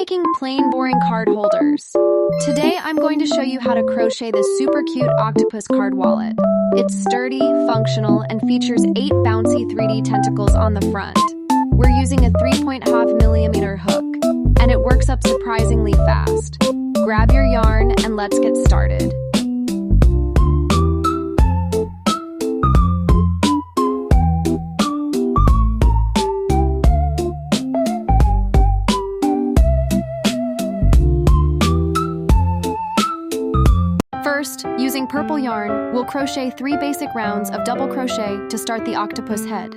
making plain boring card holders. Today I'm going to show you how to crochet this super cute octopus card wallet. It's sturdy, functional, and features 8 bouncy 3D tentacles on the front. We're using a 3.5mm hook, and it works up surprisingly fast. Grab your yarn and let's get started. First, using purple yarn, we'll crochet 3 basic rounds of double crochet to start the octopus head.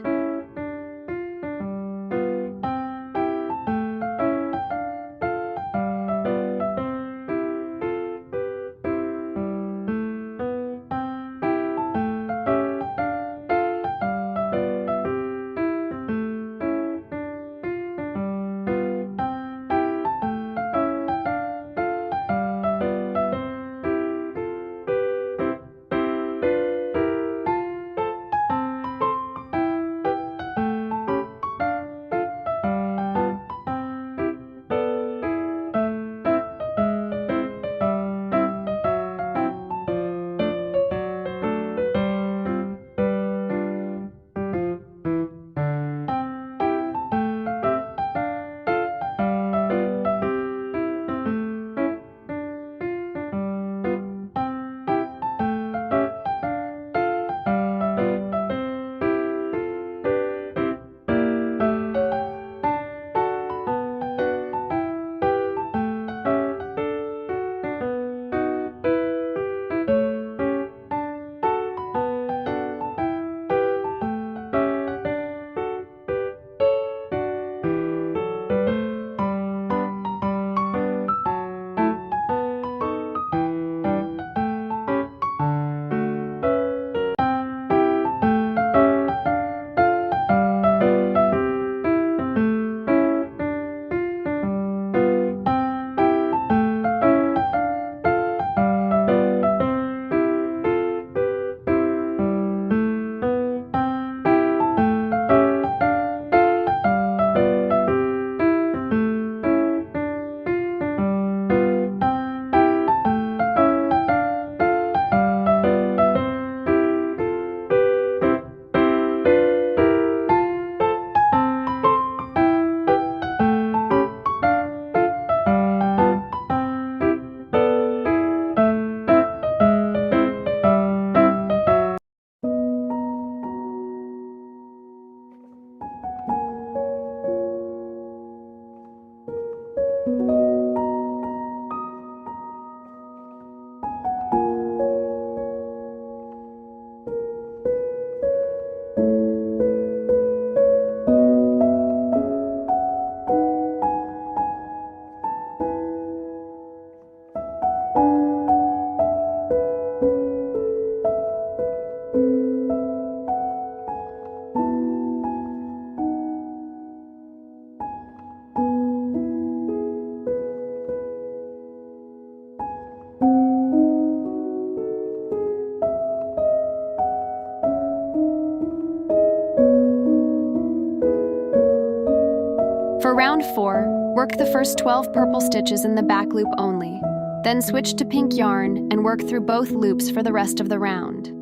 For round 4, work the first 12 purple stitches in the back loop only. Then switch to pink yarn and work through both loops for the rest of the round.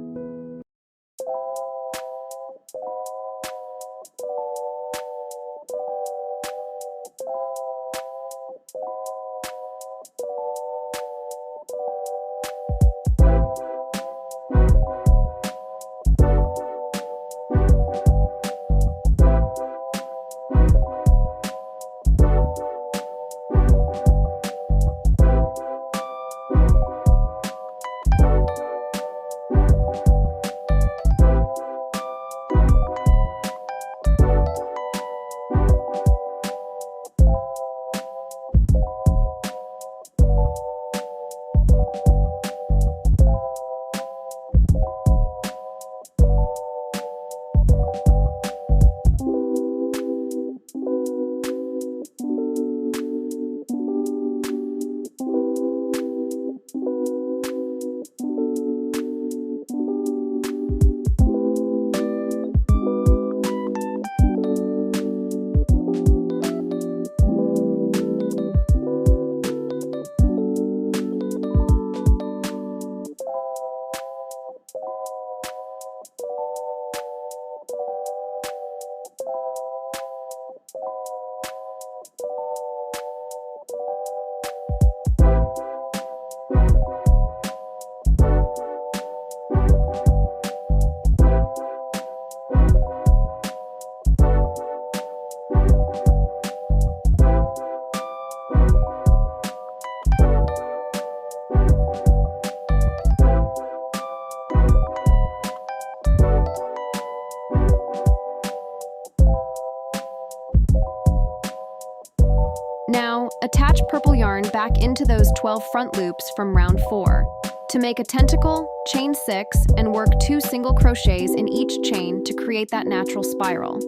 Now, attach purple yarn back into those 12 front loops from round 4. To make a tentacle, chain 6 and work 2 single crochets in each chain to create that natural spiral.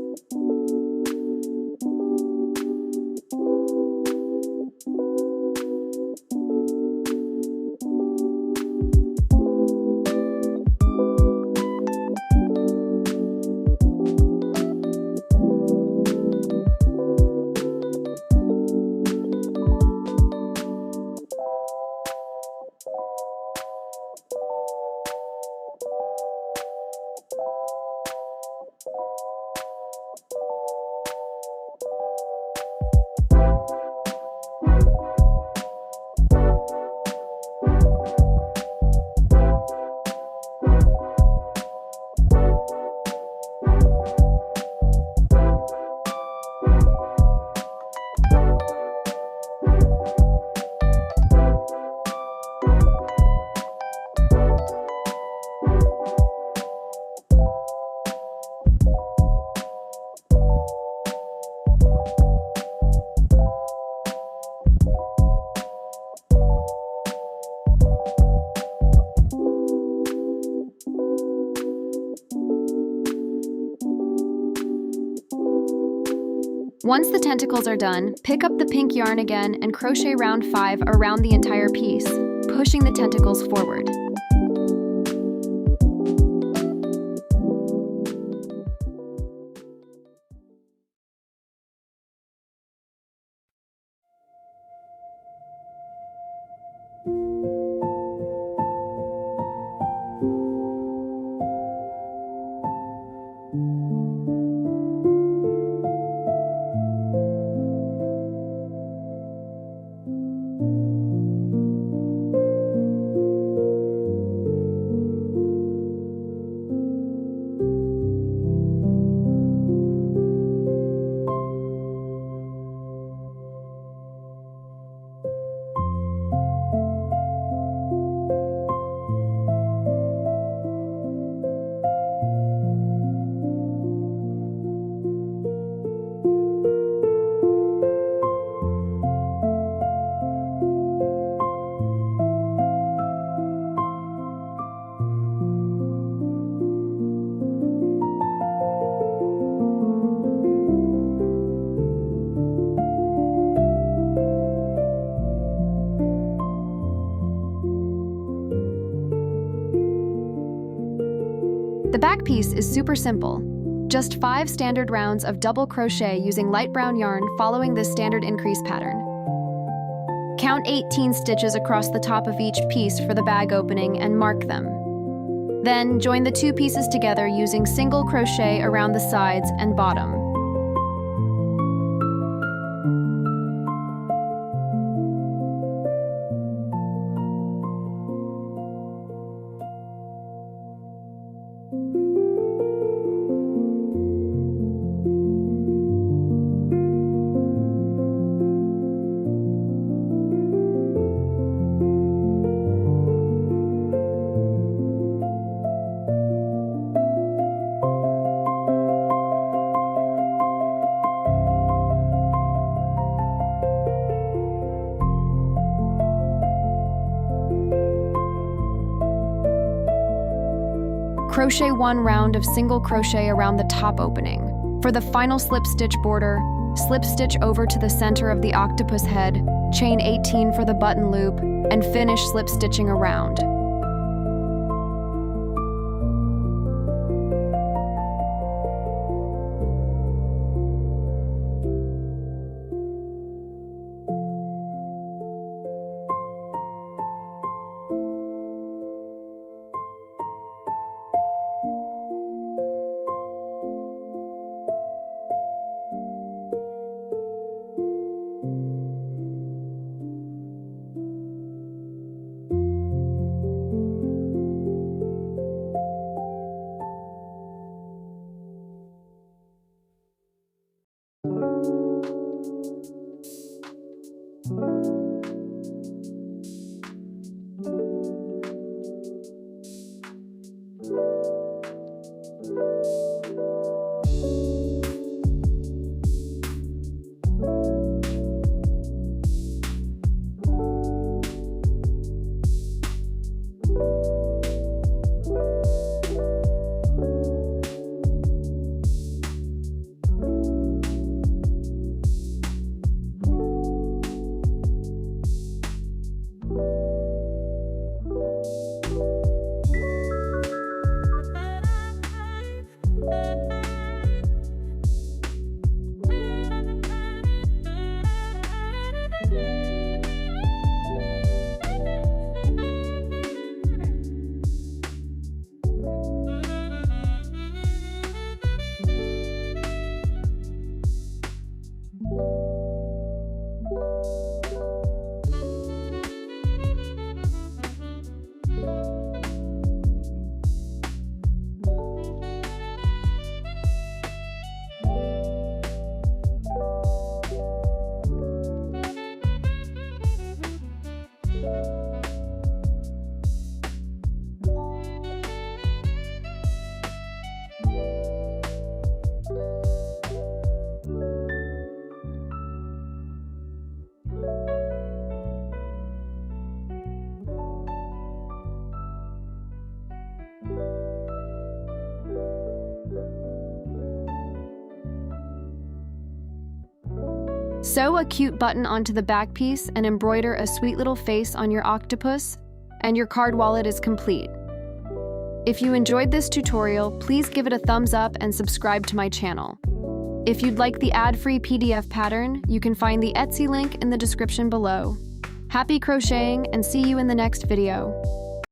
Once the tentacles are done, pick up the pink yarn again and crochet round 5 around the entire piece, pushing the tentacles forward. The back piece is super simple. Just 5 standard rounds of double crochet using light brown yarn following this standard increase pattern. Count 18 stitches across the top of each piece for the bag opening and mark them. Then join the 2 pieces together using single crochet around the sides and bottom. Crochet 1 round of single crochet around the top opening. For the final slip stitch border, slip stitch over to the center of the octopus head, chain 18 for the button loop, and finish slip stitching around. Sew a cute button onto the back piece and embroider a sweet little face on your octopus, and your card wallet is complete. If you enjoyed this tutorial, please give it a thumbs up and subscribe to my channel. If you'd like the ad-free PDF pattern, you can find the Etsy link in the description below. Happy crocheting and see you in the next video.